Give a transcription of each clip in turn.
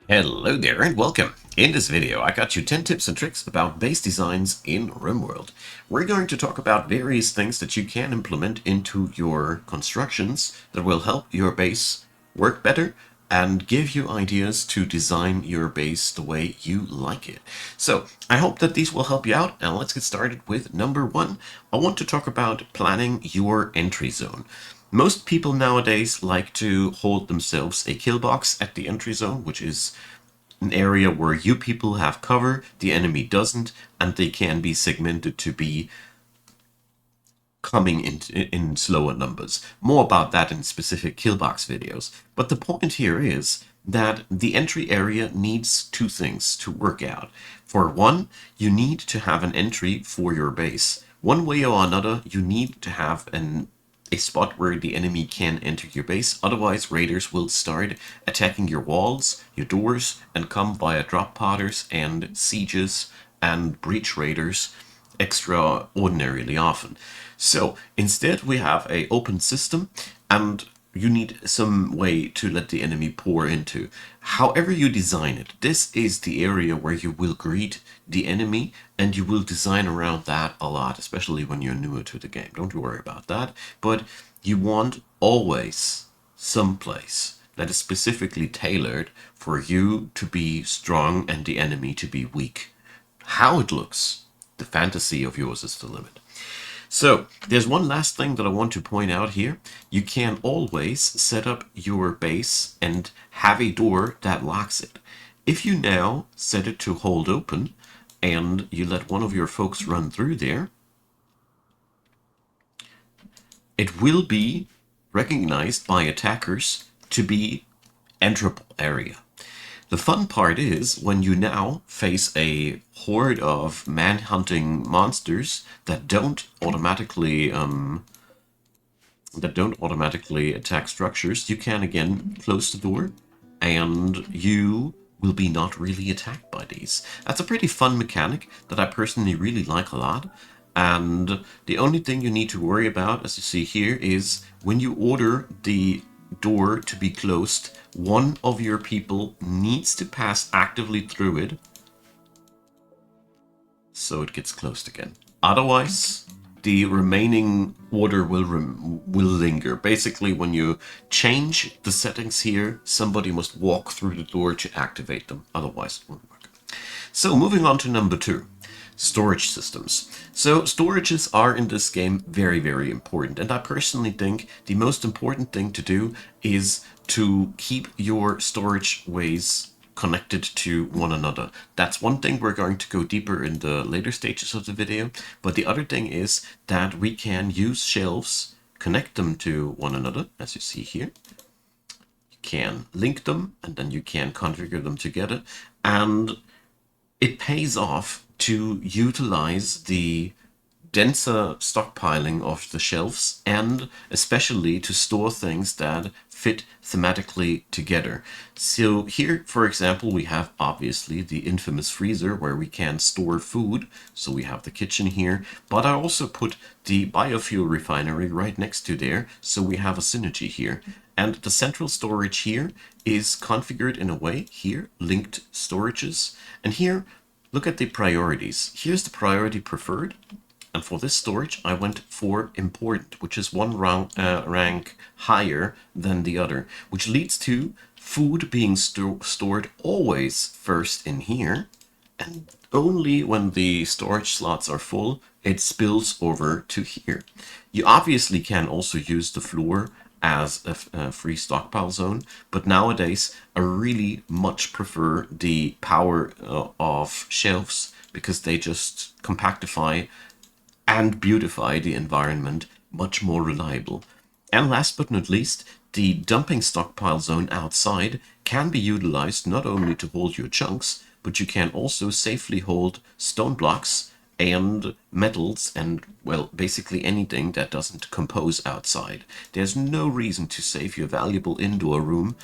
Hello there and welcome. In this video I got you 10 tips and tricks about base designs in Rimworld. We're going to talk about various things that you can implement into your constructions that will help your base work better and give you ideas to design your base the way you like it. So I hope that these will help you out, and let's get started with number one. I want to talk about planning your entry zone. Most people nowadays like to hold themselves a kill box at the entry zone, which is an area where you people have cover, the enemy doesn't, and they can be segmented to be coming in slower numbers. More about that in specific kill box videos. But the point here is that the entry area needs two things to work out. For one, you need to have an entry for your base. One way or another, you need to have a spot where the enemy can enter your base. Otherwise, raiders will start attacking your walls, your doors, and come via drop podders and sieges and breach raiders extraordinarily often. So instead we have a open system, and you need some way to let the enemy pour into. However you design it, this is the area where you will greet the enemy, and you will design around that a lot, especially when you're newer to the game. Don't worry about that. But you want always someplace that is specifically tailored for you to be strong and the enemy to be weak. How it looks, the fantasy of yours is the limit. So there's one last thing that I want to point out here. You can always set up your base and have a door that locks it. If you now set it to hold open and you let one of your folks run through there, it will be recognized by attackers to be enterable area. The fun part is when you now face a horde of man-hunting monsters that don't automatically attack structures, you can again close the door and you will be not really attacked by these. That's a pretty fun mechanic that I personally really like a lot. And the only thing you need to worry about, as you see here, is when you order the door to be closed, one of your people needs to pass actively through it so it gets closed again. Otherwise, the remaining order will linger. Basically, when you change the settings here, somebody must walk through the door to activate them. Otherwise, it won't work. So moving on to number two. Storage systems. So storages are in this game very, very important. And I personally think the most important thing to do is to keep your storage ways connected to one another. That's one thing we're going to go deeper in the later stages of the video. But the other thing is that we can use shelves, connect them to one another, as you see here. You can link them, and then you can configure them together. And it pays off to utilize the denser stockpiling of the shelves, and especially to store things that fit thematically together. So here, for example, we have obviously the infamous freezer where we can store food. So we have the kitchen here, but I also put the biofuel refinery right next to there. So we have a synergy here. And the central storage here is configured in a way here, linked storages. And here, look at the priorities. Here's the priority preferred. And for this storage, I went for important, which is one rank higher than the other, which leads to food being stored always first in here. And only when the storage slots are full, it spills over to here. You obviously can also use the floor as a free stockpile zone, but nowadays I really much prefer the power of shelves, because they just compactify and beautify the environment much more reliable. And last but not least, the dumping stockpile zone outside can be utilized not only to hold your chunks, but you can also safely hold stone blocks and metals and, well, basically anything that doesn't compose outside. There's no reason to save your valuable indoor room,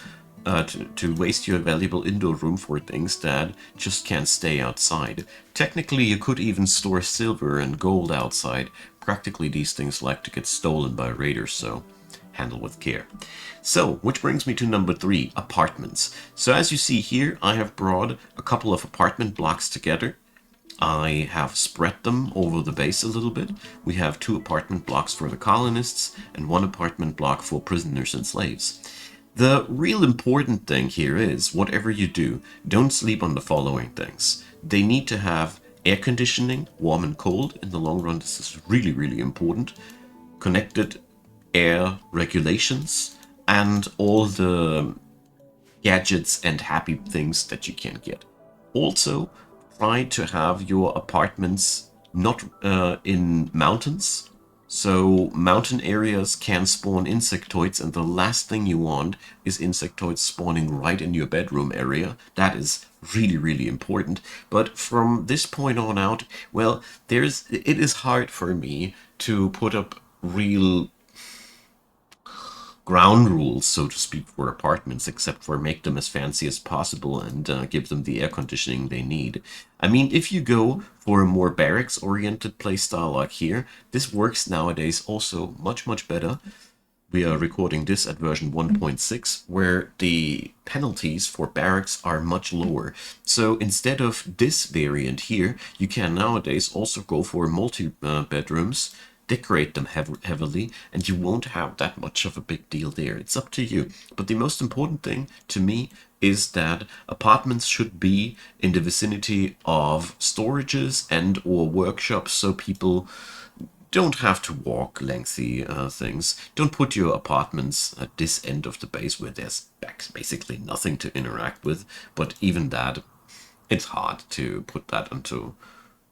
to waste your valuable indoor room for things that just can't stay outside. Technically, you could even store silver and gold outside. Practically, these things like to get stolen by raiders, so handle with care. So, which brings me to number 3, apartments. So as you see here, I have brought a couple of apartment blocks together. I have spread them over the base a little bit. We have 2 apartment blocks for the colonists and 1 apartment block for prisoners and slaves. The real important thing here is, whatever you do, don't sleep on the following things. They need to have air conditioning, warm and cold. In the long run, this is really, really important. Connected air regulations, and all the gadgets and happy things that you can get. Also, try to have your apartments not in mountains. So mountain areas can spawn insectoids, and the last thing you want is insectoids spawning right in your bedroom area. That is really, really important. But from this point on out, well, it is hard for me to put up real ground rules, so to speak, for apartments, except for make them as fancy as possible and give them the air conditioning they need. I mean, if you go for a more barracks-oriented playstyle like here, this works nowadays also much, much better. We are recording this at version 1.6, where the penalties for barracks are much lower. So instead of this variant here, you can nowadays also go for multi-bedrooms, decorate them heavily, and you won't have that much of a big deal there. It's up to you. But the most important thing to me is that apartments should be in the vicinity of storages and or workshops, so people don't have to walk lengthy things. Don't put your apartments at this end of the base where there's basically nothing to interact with. But even that, it's hard to put that into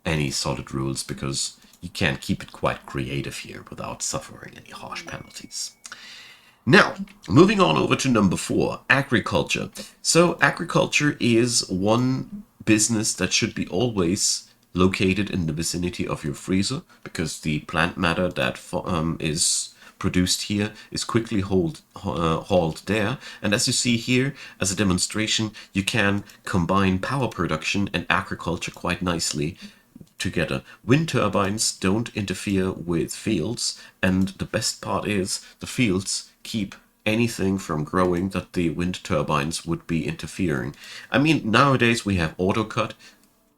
any solid rules, because you can keep it quite creative here without suffering any harsh penalties. Now, moving on over to number 4, agriculture. So agriculture is one business that should be always located in the vicinity of your freezer, because the plant matter that is produced here is quickly hauled there. And as you see here, as a demonstration, you can combine power production and agriculture quite nicely together. Wind turbines don't interfere with fields, and the best part is the fields keep anything from growing that the wind turbines would be interfering. I mean, nowadays we have AutoCut.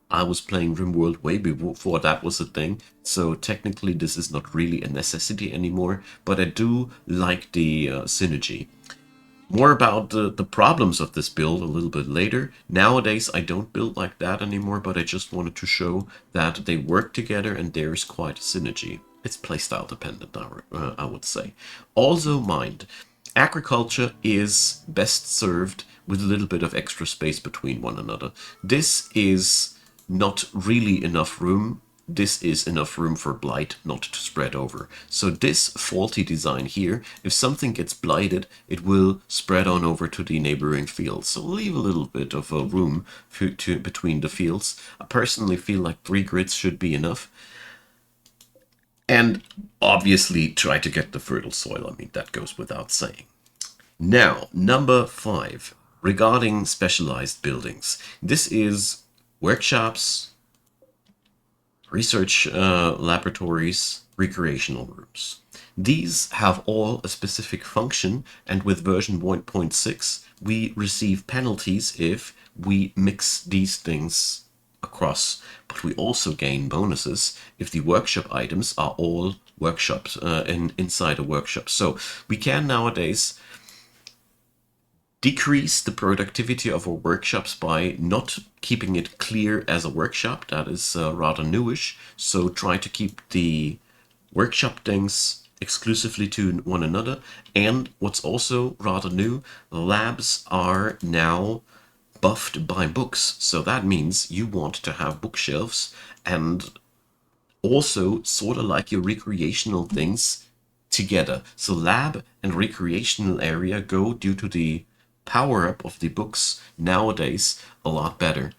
I was playing Rimworld way before that was a thing, so technically this is not really a necessity anymore, but I do like the synergy. More about the problems of this build a little bit later. Nowadays I don't build like that anymore, but I just wanted to show that they work together and there is quite a synergy. It's playstyle dependent, I would say. Also mind, agriculture is best served with a little bit of extra space between one another. This is not really enough room. This is enough room for blight not to spread over. So this faulty design here, if something gets blighted, it will spread on over to the neighboring fields. So leave a little bit of a room between the fields. I personally feel like 3 grids should be enough. And obviously try to get the fertile soil. I mean, that goes without saying. Now, number 5, regarding specialized buildings. This is workshops, research laboratories, recreational rooms. These have all a specific function, and with version 1.6 we receive penalties if we mix these things across, but we also gain bonuses if the workshop items are all workshops inside a workshop. So we can nowadays decrease the productivity of our workshops by not keeping it clear as a workshop. That is rather newish. So try to keep the workshop things exclusively to one another. And what's also rather new, labs are now buffed by books. So that means you want to have bookshelves and also sort of like your recreational things together. So lab and recreational area go, due to the power up of the books nowadays, a lot better.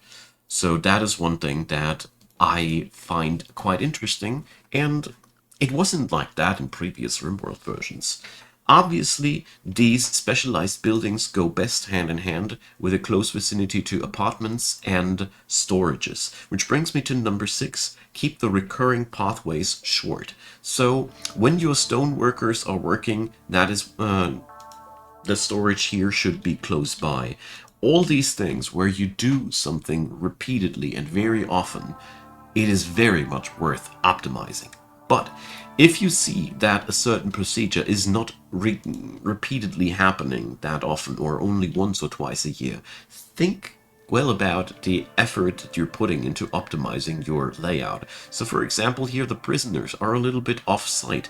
So that is one thing that I find quite interesting, and it wasn't like that in previous Rimworld versions. Obviously, these specialized buildings go best hand in hand with a close vicinity to apartments and storages. Which brings me to number 6, keep the recurring pathways short. So when your stone workers are working, that is the storage here should be close by. All these things where you do something repeatedly and very often, it is very much worth optimizing. But if you see that a certain procedure is not repeatedly happening that often or only once or twice a year, think well about the effort that you're putting into optimizing your layout. So for example, here the prisoners are a little bit off-site.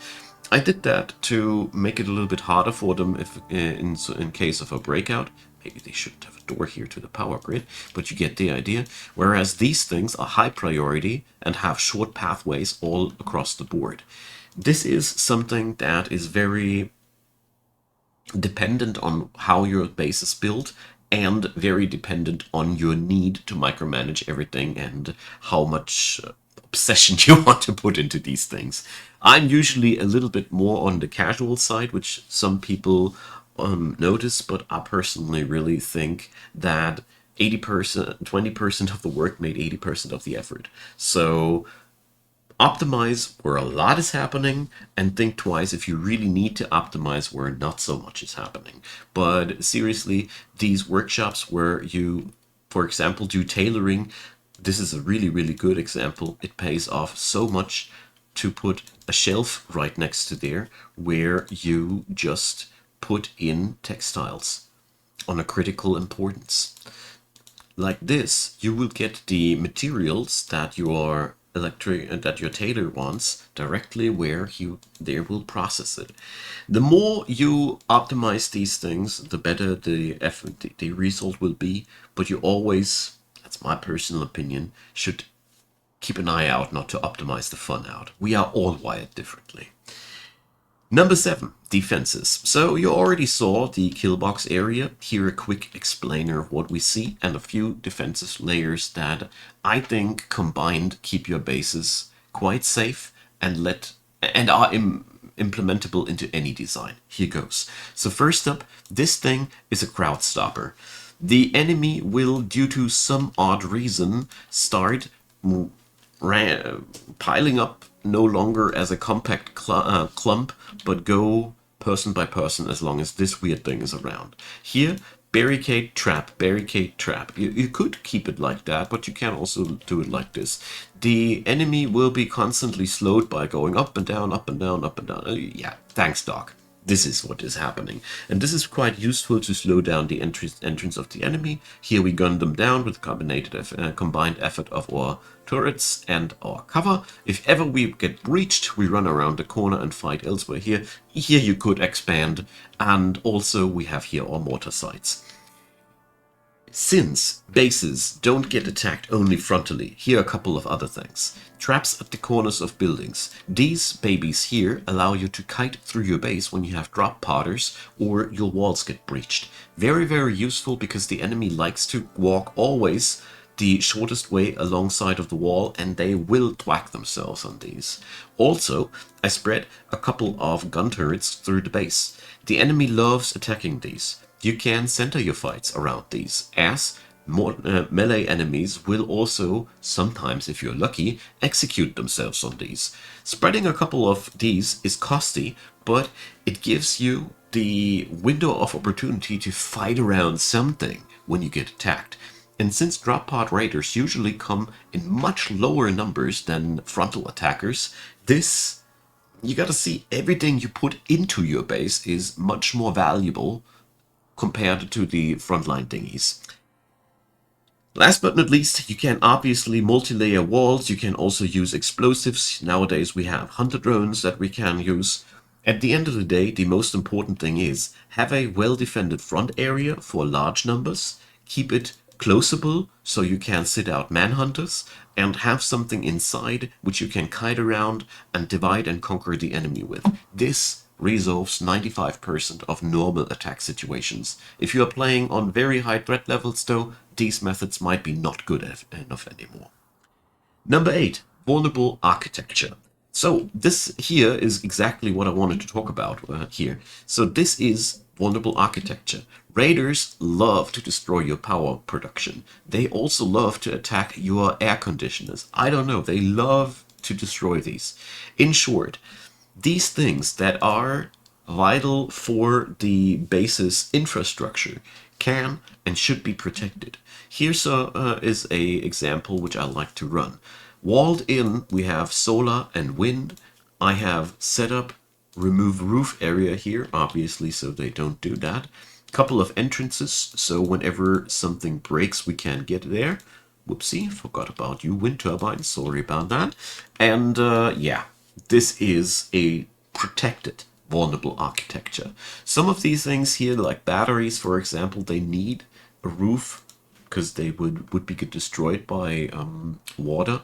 I did that to make it a little bit harder for them if in case of a breakout. Maybe they shouldn't have a door here to the power grid, but you get the idea. Whereas these things are high priority and have short pathways all across the board. This is something that is very dependent on how your base is built and very dependent on your need to micromanage everything and how much obsession you want to put into these things. I'm usually a little bit more on the casual side, which some people notice, but I personally really think that 80%, 20% of the work made 80% of the effort. So optimize where a lot is happening and think twice if you really need to optimize where not so much is happening. But seriously, these workshops where you, for example, do tailoring, this is a really, really good example. It pays off so much to put a shelf right next to there where you just put in textiles on a critical importance. Like this, you will get the materials that your that your tailor wants directly where you there will process it. The more you optimize these things, the better the effort, the result will be. But you always, that's my personal opinion, should keep an eye out not to optimize the fun out. We are all wired differently. Number 7, defenses. So you already saw the kill box area. Here a quick explainer of what we see and a few defensive layers that I think combined keep your bases quite safe and are implementable into any design. Here goes. So first up, this thing is a crowd stopper. The enemy will, due to some odd reason, start piling up no longer as a compact clump, but go person by person as long as this weird thing is around. Here, barricade, trap, barricade, trap. You could keep it like that, but you can also do it like this. The enemy will be constantly slowed by going up and down, up and down, up and down. Yeah, thanks, Doc. This is what is happening. And this is quite useful to slow down the entrance of the enemy. Here we gun them down with combined effort of our turrets and our cover. If ever we get breached, we run around the corner and fight elsewhere here. Here you could expand. And also we have here our mortar sites. Since bases don't get attacked only frontally, here are a couple of other things. Traps at the corners of buildings. These babies here allow you to kite through your base when you have drop podders or your walls get breached. Very, very useful because the enemy likes to walk always the shortest way alongside of the wall and they will thwack themselves on these. Also, I spread a couple of gun turrets through the base. The enemy loves attacking these. You can center your fights around these, as melee enemies will also, sometimes if you're lucky, execute themselves on these. Spreading a couple of these is costly, but it gives you the window of opportunity to fight around something when you get attacked. And since drop pod raiders usually come in much lower numbers than frontal attackers, this, you gotta see, everything you put into your base is much more valuable compared to the frontline thingies. Last but not least, you can obviously multi-layer walls. You can also use explosives. Nowadays we have hunter drones that we can use. At the end of the day, the most important thing is have a well-defended front area for large numbers. Keep it closable so you can sit out manhunters and have something inside which you can kite around and divide and conquer the enemy with. This resolves 95% of normal attack situations. If you are playing on very high threat levels though, these methods might be not good enough anymore. Number 8, vulnerable architecture. So this here is exactly what I wanted to talk about here. So this is vulnerable architecture. Raiders love to destroy your power production. They also love to attack your air conditioners. I don't know, they love to destroy these. In short, these things that are vital for the base's infrastructure can and should be protected. Here's is a example which I like to run. Walled in, we have solar and wind. I have set up remove roof area here, obviously, so they don't do that. Couple of entrances, so whenever something breaks, we can get there. Whoopsie, forgot about you, wind turbines, sorry about that. And yeah, this is a protected vulnerable architecture. Some of these things here, like batteries, for example, they need a roof because they would be destroyed by water.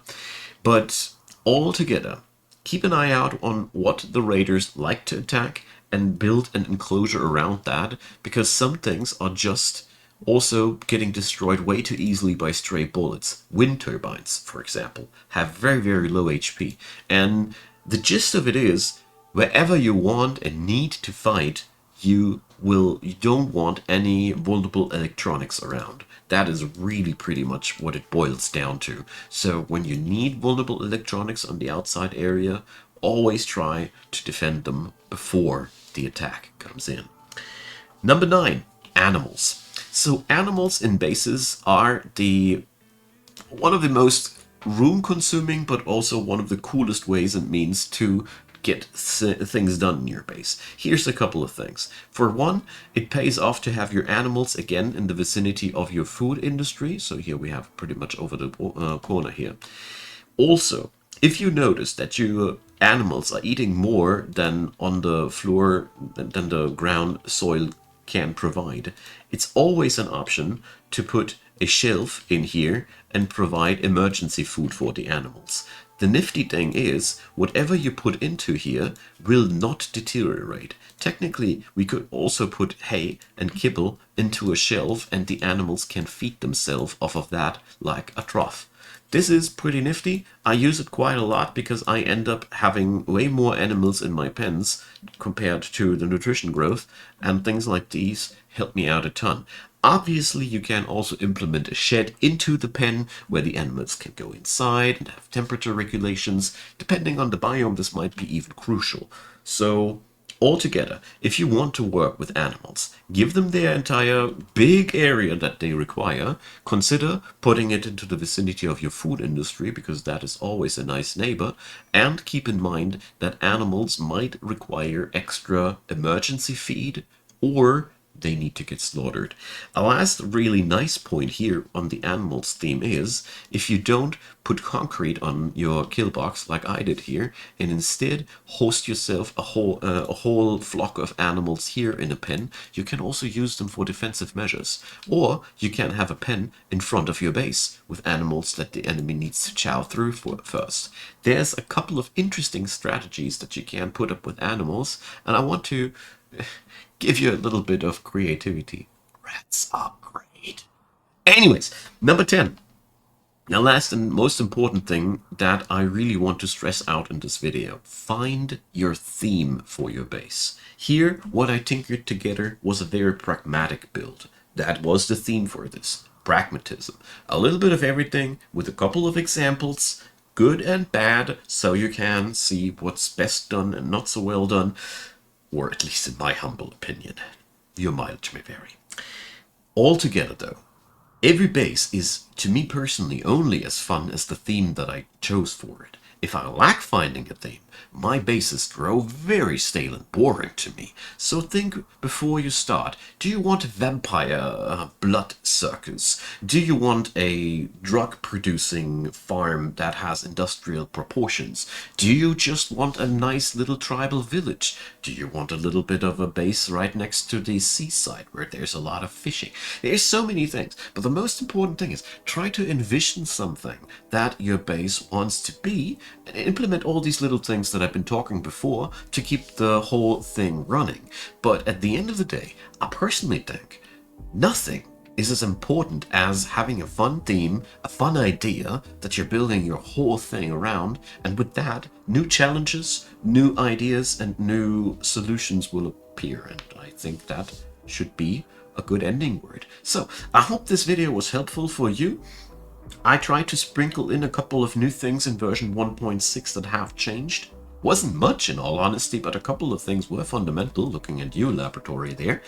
But altogether, keep an eye out on what the raiders like to attack and build an enclosure around that, because some things are just also getting destroyed way too easily by stray bullets. Wind turbines, for example, have very, very low HP. And the gist of it is, wherever you want and need to fight, you don't want any vulnerable electronics around. That is really pretty much what it boils down to. So when you need vulnerable electronics on the outside area, always try to defend them before the attack comes in. Number 9, animals. So animals in bases are the one of the most room consuming, but also one of the coolest ways and means to get things done in your base. Here's a couple of things. For one, it pays off to have your animals again in the vicinity of your food industry. So here we have pretty much over the corner here. Also, if you notice that your animals are eating more than on the floor, than the ground soil can provide, it's always an option to put a shelf in here and provide emergency food for the animals. The nifty thing is, whatever you put into here will not deteriorate. Technically, we could also put hay and kibble into a shelf and the animals can feed themselves off of that like a trough. This is pretty nifty. I use it quite a lot because I end up having way more animals in my pens compared to the nutrition growth, and things like these help me out a ton. Obviously, you can also implement a shed into the pen where the animals can go inside and have temperature regulations. Depending on the biome, this might be even crucial. So, altogether, if you want to work with animals, give them their entire big area that they require. Consider putting it into the vicinity of your food industry because that is always a nice neighbor. And keep in mind that animals might require extra emergency feed or they need to get slaughtered. A last really nice point here on the animals theme is if you don't put concrete on your kill box like I did here and instead host yourself a whole flock of animals here in a pen, you can also use them for defensive measures. Or you can have a pen in front of your base with animals that the enemy needs to chow through first. There's a couple of interesting strategies that you can put up with animals, and I want to give you a little bit of creativity. Rats are great. Anyways, number 10. Now, last and most important thing that I really want to stress out in this video. Find your theme for your base. Here, what I tinkered together was a very pragmatic build. That was the theme for this. Pragmatism. A little bit of everything with a couple of examples, good and bad, so you can see what's best done and not so well done. Or at least in my humble opinion. Your mileage may vary. Altogether though, every base is, to me personally, only as fun as the theme that I chose for it. If I lack finding a theme, my bases grow very stale and boring to me. So think before you start. Do you want a vampire blood circus? Do you want a drug-producing farm that has industrial proportions? Do you just want a nice little tribal village? Do you want a little bit of a base right next to the seaside where there's a lot of fishing? There's so many things, but the most important thing is try to envision something that your base wants to be and implement all these little things that I've been talking before to keep the whole thing running. But at the end of the day, I personally think nothing is as important as having a fun theme, a fun idea that you're building your whole thing around. And with that, new challenges, new ideas, and new solutions will appear. And I think that should be a good ending word. So I hope this video was helpful for you. I tried to sprinkle in a couple of new things in version 1.6 that have changed. Wasn't much in all honesty, but a couple of things were fundamental, looking at you, Laboratory, there.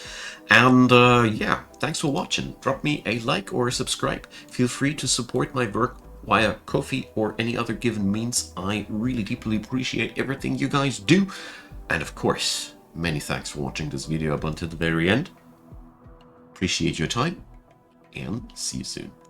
And yeah, thanks for watching. Drop me a like or a subscribe. Feel free to support my work via Ko-fi or any other given means. I really deeply appreciate everything you guys do. And of course, many thanks for watching this video up until the very end. Appreciate your time, and see you soon.